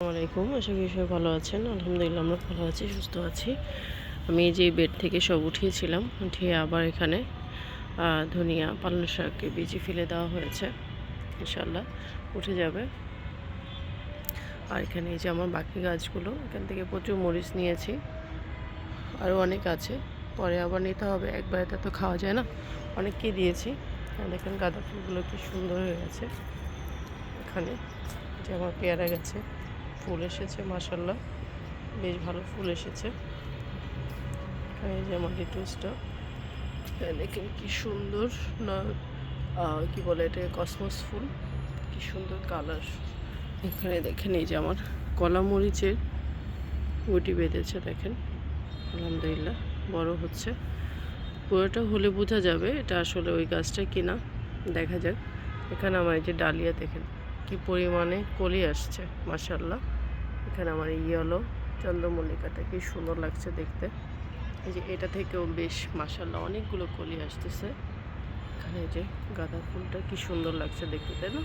আসসালামাইকুম, আশা করি সবাই ভালো আছেন। আলহামদুলিল্লাহ আমরা ভালো আছি, সুস্থ আছি। আমি এই যে বেড থেকে সব উঠিয়েছিলাম, উঠিয়ে আবার এখানে ধনিয়া পালং শাককে বীজে ফেলে দেওয়া হয়েছে। ইনশাল্লাহ উঠে যাবে। আর এখানে এই যে আমার বাকি গাছগুলো, এখান থেকে প্রচুর মরিচ নিয়েছি, আরও অনেক আছে, পরে আবার নিতে হবে, একবারে তো খাওয়া যায় না, অনেককেই দিয়েছি। আর দেখেন গাঁদা ফুলগুলো কি সুন্দর হয়ে গেছে। এখানে যে আমার পেয়ারা গাছে ফুল এসেছে, মাশাল্লাহ বেশ ভালো ফুল এসেছে। এখানে যে আমার লিটুসটা দেখেন কি সুন্দর না, কি বলে এটা, কসমস ফুল, কি সুন্দর কালার। এখানে দেখেন এই যে আমার কলা মরিচের গুটি বেঁধেছে, দেখেন আলহামদুলিল্লাহ বড় হচ্ছে। পুরোটা হলে বোঝা যাবে এটা আসলে ওই গাছটা কিনা, দেখা যাক। এখানে আমার এই যে ডালিয়া দেখেন কি পরিমাণে কলি আসছে, মাশাল্লাহ। এখানে আমার ইয়েলো চন্দ্রমল্লিকাটা কি সুন্দর লাগছে দেখতে। এই যে এটা থেকেও বেশ মাশাল্লাহ অনেকগুলো কলি আসতেছে। এখানে যে গাঁদা ফুলটা কি সুন্দর লাগছে দেখতে, তাই না?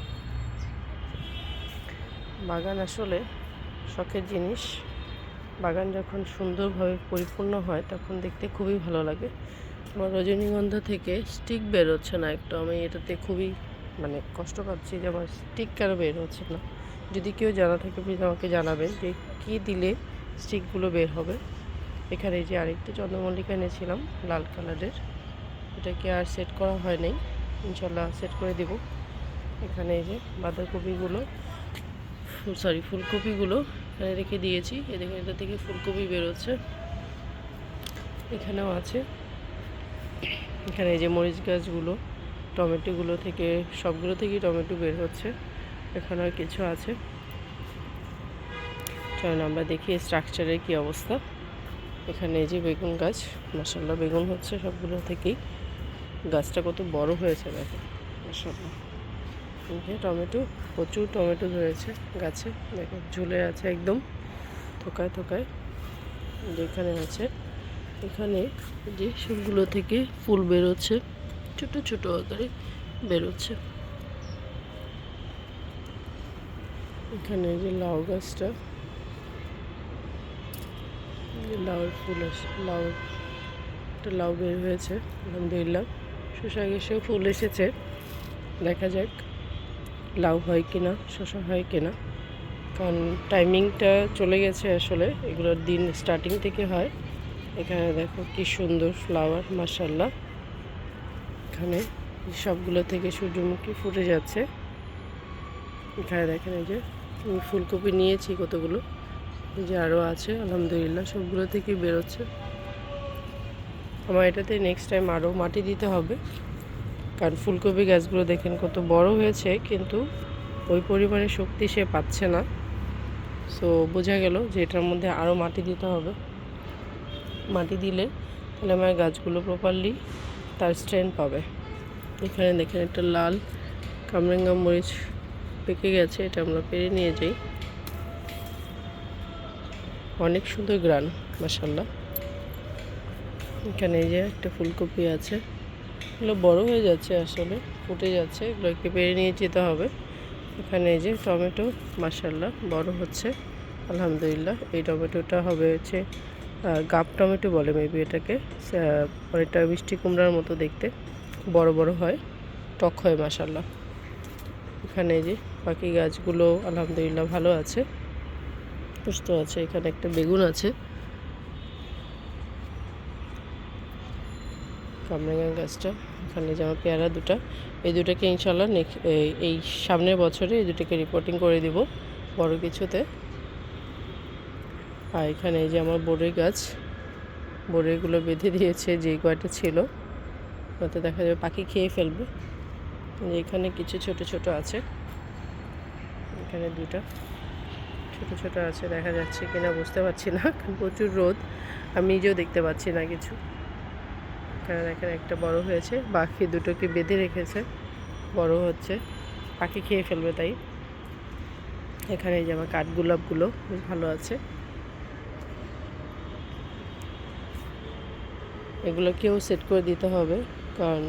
বাগান আসলে শখের জিনিস। বাগান যখন সুন্দরভাবে পরিপূর্ণ হয় তখন দেখতে খুবই ভালো লাগে। আমার রজনীগন্ধা থেকে স্টিক বের হচ্ছে না একটু, আমি এটাতে খুবই কষ্ট পাচ্ছি যে আমার স্টিক কেন বের হচ্ছে না। যদি কেউ জানা থাকে প্লিজ আমাকে জানাবেন যে কী দিলে স্টিকগুলো বের হবে। এখানে যে আরেকটা চন্দ্রমল্লিকা এনেছিলাম লাল কালারের, এটাকে আর সেট করা হয় নাই, ইনশাল্লাহ সেট করে দেব। এখানে এই যে বাঁধাকপিগুলো, ফুলকপিগুলো এখানে রেখে দিয়েছি। এদিকে এটা থেকে ফুলকপি বেরোচ্ছে, এখানেও আছে। এখানে এই যে মরিচ গাছগুলো, টমেটোগুলো থেকে, সবগুলো থেকেই টমেটো বের হচ্ছে। এখানেও কিছু আছে। চলুন আমরা দেখি স্ট্রাকচারের কি অবস্থা। এখানে এই যে বেগুন গাছ, মাশাল্লাহ বেগুন হচ্ছে সবগুলো থেকেই। গাছটা কত বড় হয়েছে দেখো, মাশাল্লাহ। এই যে টমেটো, প্রচুর টমেটো ধরেছে গাছে, দেখো ঝুলে আছে একদম থোকায় থোকায়। যেখানে আছে এখানে যে সবগুলো থেকে ফুল বেরোচ্ছে, ছোট ছোট আকারে বেরোচ্ছে। এখানে যে লাউ গাছটা, লাউর ফুল আছে, লাউ বের হয়েছে আলহামদুলিল্লাহ। শসা গাছেও ফুল এসেছে, দেখা যাক লাউ হয় কিনা, শসা হয় কিনা, কারণ টাইমিংটা চলে গেছে আসলে, এগুলোর দিন স্টার্টিং থেকে হয়। এখানে দেখো কি সুন্দর ফ্লাওয়ার, মাশাল্লাহ। এখানে সবগুলো থেকে সূর্যমুখী ফুটে যাচ্ছে। এখানে দেখেন এই যে আমি ফুলকপি নিয়েছি কতগুলো, এই যে আরও আছে আলহামদুলিল্লাহ, সবগুলো থেকেই বেরোচ্ছে। আমার এটাতে নেক্সট টাইম আরও মাটি দিতে হবে, কারণ ফুলকপি গাছগুলো দেখেন কত বড় হয়েছে, কিন্তু ওই পরিমাণে শক্তি সে পাচ্ছে না। সো বোঝা গেল যে এটার মধ্যে আরও মাটি দিতে হবে। মাটি দিলে তাহলে আমার গাছগুলো প্রপারলি তার স্ট্রেন্থ পাবে। এখানে দেখেন একটা লাল কামরাঙ্গা মরিচ পেকে গেছে, এটা আমরা পেরে নিয়ে যাই। অনেক সুন্দর গ্রান, মাশাল্লাহ। এখানে এই যে একটা ফুলকপি আছে, এগুলো বড় হয়ে যাচ্ছে আসলে, ফুটে যাচ্ছে, এগুলোকে পেরে নিয়ে যেতে হবে। এখানে এই যে টমেটো, মাশাল্লাহ বড় হচ্ছে আলহামদুলিল্লাহ। এই টমেটোটা হবে হচ্ছে গাব টমেটো বলে মেবি এটাকে, অনেকটা মিষ্টি কুমড়ার মতো দেখতে, বড় বড় হয়, টক হয় মাশাল্লাহ। এখানে এই যে বাকি গাছগুলো আলহামদুলিল্লাহ ভালো আছে, সুস্থ আছে। এখানে একটা বেগুন আছে, কামরাঙা গাছটা। এখানে যেমন পেয়ারা দুটা, এই দুটাকে ইনশাল্লাহ এই সামনের বছরে এই দুটাকে রিপোর্টিং করে দিব বড় কিছুতে। আর এখানে এই যে আমার বড়ই গাছ, বড়ইগুলো বেঁধে দিয়েছে যে কয়টা ছিল, তাতে দেখা যাবে পাখি খেয়ে ফেলবে। এখানে কিছু ছোট ছোট আছে, এখানে দুটা ছোট ছোট আছে, দেখা যাচ্ছে কিনা বুঝতে পারছি না, প্রচুর রোদ, আমি নিজেও দেখতে পাচ্ছি না কিছু। এখানে দেখেন একটা বড় হয়েছে, বাকি দুটোকে বেঁধে রেখেছে, বড় হচ্ছে, পাখি খেয়ে ফেলবে তাই। এখানে এই যে আমার কাঠগোলাপগুলো বেশ ভালো আছে, এগুলোকেও সেট করে দিতে হবে, কারণ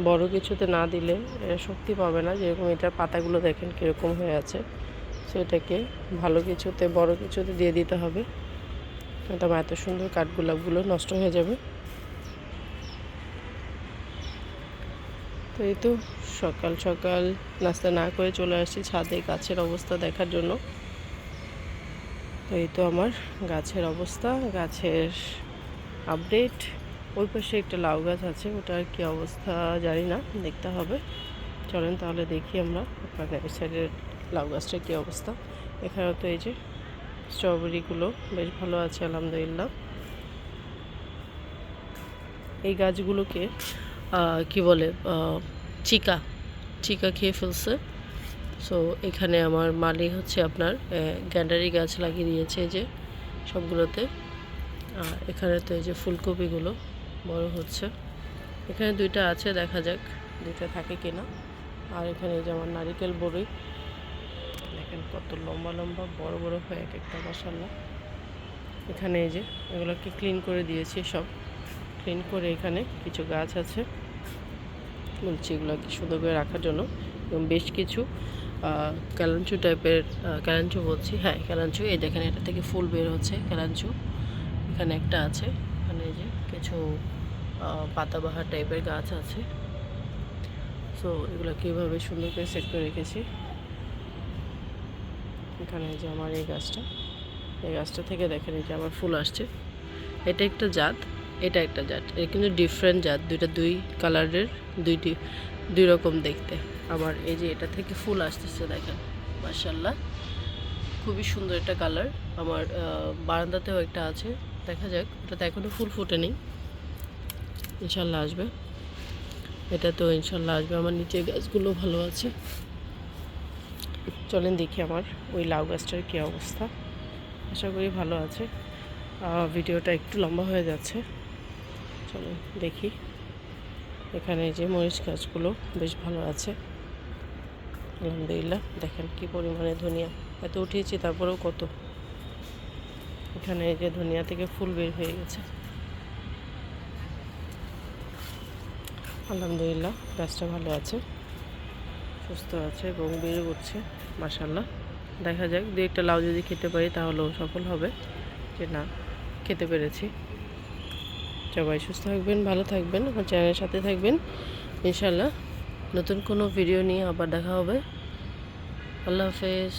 বড় কিছুতে না দিলে এরা শক্তি পাবে না। যেরকম এটার পাতাগুলো দেখেন কীরকম হয়ে আছে, সো এটাকে ভালো কিছুতে, বড় কিছুতে দিয়ে দিতে হবে। তবে এত সুন্দর কাঠগোলাপগুলো নষ্ট হয়ে যাবে। তো এই তো সকাল সকাল নাস্তা না করে চলে আসছি ছাদে গাছের অবস্থা দেখার জন্য। তো এই তো আমার গাছের অবস্থা, গাছের আপডেট। ওই পাশে একটা লাউ গাছ আছে, ওটার কি অবস্থা জানি না, দেখতে হবে। চলেন তাহলে দেখি আমরা আপনাদের এই সাইডের লাউ গাছটার কী অবস্থা। এখানেও তো এই যে স্ট্রবেরিগুলো বেশ ভালো আছে আলহামদুলিল্লাহ। এই গাছগুলোকে কি বলে, চিকা চিকা খেয়ে ফেলছে। সো এখানে আমার মালি হচ্ছে আপনার গ্যান্ডারি গাছ লাগিয়ে দিয়েছে যে সবগুলোতে। আর এখানে তো এই যে ফুলকপিগুলো বড় হচ্ছে। এখানে দুইটা আছে, দেখা যাক দুইটা থাকে কিনা। আর এখানে এই যে আমার নারিকেল বড়ই দেখেন কত লম্বা লম্বা বড় বড় হয়ে এক একটা, মাশাআল্লাহ। এখানে এই যে এগুলোকে ক্লিন করে দিয়েছি, সব ক্লিন করে এখানে কিছু গাছ আছে বলছি এগুলোকে সুন্দর করে রাখার জন্য। এবং বেশ কিছু ক্যালাঞ্চু টাইপের, ক্যালাঞ্চু বলছি, হ্যাঁ ক্যালাঞ্চু। এই দেখেন এটা থেকে ফুল বের হচ্ছে ক্যালাঞ্চু। এখানে একটা আছে, এখানে এই যে কিছু পাতাবাহার টাইপের গাছ আছে। সো এগুলো কীভাবে সুন্দর করে সেট করে রেখেছি। এখানে এই যে আমার এই গাছটা থেকে দেখেন এই যে আমার ফুল আসছে। এটা একটা জাত, এটা একটা জাত, এটা কিন্তু ডিফারেন্ট জাত, দুই কালারের, দুই রকম দেখতে। আবার এই যে এটা থেকে ফুল আসতেছে দেখেন, মাশাআল্লাহ খুবই সুন্দর একটা কালার। আমার বারান্দাতেও একটা আছে, দেখা যাক। এটাতে এখনও ফুল ফোটেনি, ইনশাল্লাহ আসবে। এটা তো ইনশাল্লাহ আসবে। আমার নিচে গাছগুলো ভালো আছে। চলেন দেখি আমার ওই লাউ গাছটার কী অবস্থা। আশা করি ভালো আছে। ভিডিওটা একটু লম্বা হয়ে যাচ্ছে, চলো দেখি। এখানে যে মরিচ গাছগুলো বেশ ভালো আছে আলহামদুলিল্লাহ। দেখেন কি পরিমাণে ধনিয়া, এত উঠিয়েছি তারপরেও কত। এখানে এই যে ধনিয়া থেকে ফুল বের হয়ে গেছে আলহামদুলিল্লাহ। গাছটা ভালো আছে, সুস্থ আছে এবং বেড়ে উঠছে মাশাআল্লাহ। দেখা যাক দু একটা লাউ যদি খেতে পারি তাহলেও সফল হবে, যে না খেতে পেরেছি। সবাই সুস্থ থাকবেন, ভালো থাকবেন, আমার চ্যানেলের সাথে থাকবেন। ইনশাআল্লাহ নতুন কোনো ভিডিও নিয়ে আবার দেখা হবে। আল্লাহ হাফেজ।